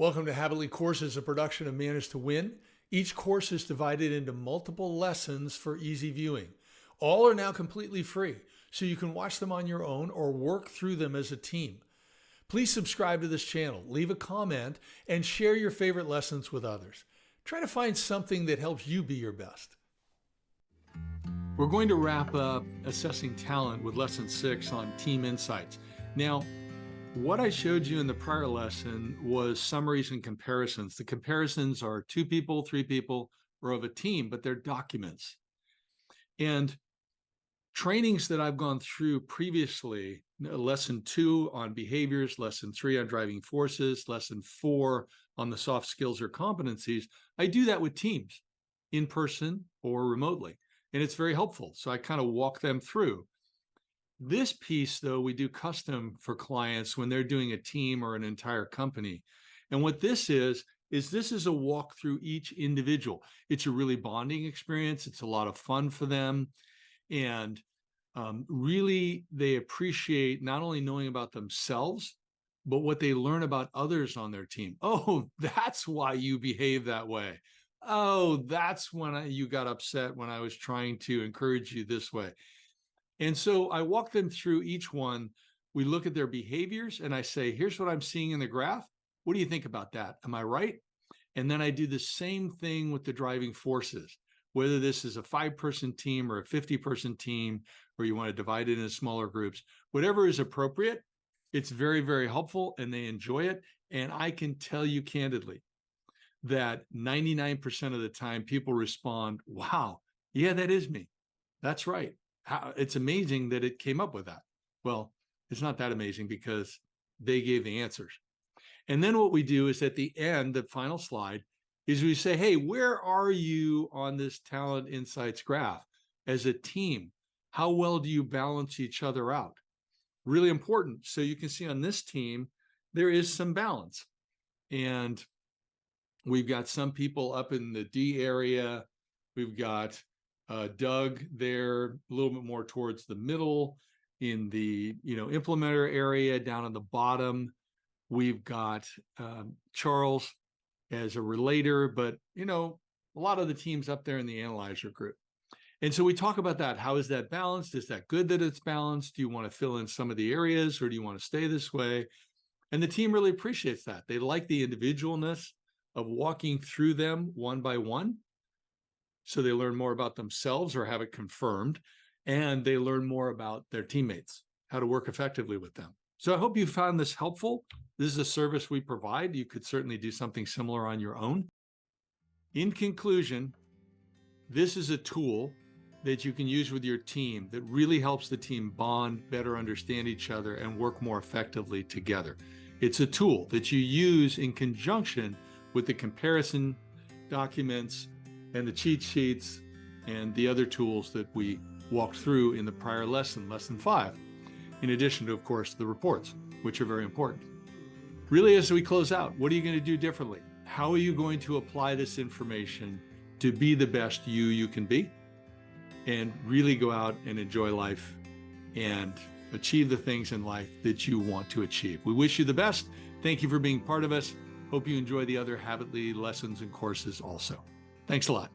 Welcome to Habitly Courses, a production of Manage to Win. Each course is divided into multiple lessons for easy viewing. All are now completely free, so you can watch them on your own or work through them as a team. Please subscribe to this channel, leave a comment, and share your favorite lessons with others. Try to find something that helps you be your best. We're going to wrap up assessing talent with lesson 6 on team insights. Now, what I showed you in the prior lesson was summaries and comparisons. The comparisons are 2 people, 3 people, or of a team, but they're documents. And trainings that I've gone through previously, lesson 2 on behaviors, lesson 3 on driving forces, lesson 4 on the soft skills or competencies, I do that with teams, in person or remotely. And it's very helpful. So I kind of walk them through. This piece, though, we do custom for clients when they're doing a team or an entire company. And what this is this is a walk through each individual. It's a really bonding experience. It's a lot of fun for them. And really, they appreciate not only knowing about themselves, but what they learn about others on their team. Oh, that's why you behave that way. Oh, that's when you got upset when I was trying to encourage you this way. And so I walk them through each one. We look at their behaviors and I say, here's what I'm seeing in the graph. What do you think about that? Am I right? And then I do the same thing with the driving forces, whether this is a 5-person team or a 50-person team, or you want to divide it into smaller groups, whatever is appropriate. It's very, very helpful and they enjoy it. And I can tell you candidly that 99% of the time people respond, wow, yeah, that is me. That's right. It's amazing that it came up with that. Well, it's not that amazing because they gave the answers. And then what we do is at the end, the final slide, is we say, hey, where are you on this talent insights graph as a team? How well do you balance each other out? Really important. So you can see on this team, there is some balance. And we've got some people up in the D area. We've got Doug there, a little bit more towards the middle in the implementer area. Down on the bottom, we've got Charles as a relator, but a lot of the teams up there in the analyzer group. And so we talk about that. How is that balanced? Is that good that it's balanced? Do you want to fill in some of the areas or do you want to stay this way? And the team really appreciates that. They like the individualness of walking through them one by one. So they learn more about themselves or have it confirmed, and they learn more about their teammates, how to work effectively with them. So I hope you found this helpful. This is a service we provide. You could certainly do something similar on your own. In conclusion, this is a tool that you can use with your team that really helps the team bond, better understand each other, and work more effectively together. It's a tool that you use in conjunction with the comparison documents and the cheat sheets and the other tools that we walked through in the prior lesson, lesson 5, in addition to, of course, the reports, which are very important. Really, as we close out, what are you going to do differently? How are you going to apply this information to be the best you can be and really go out and enjoy life and achieve the things in life that you want to achieve? We wish you the best. Thank you for being part of us. Hope you enjoy the other Habitly lessons and courses also. Thanks a lot.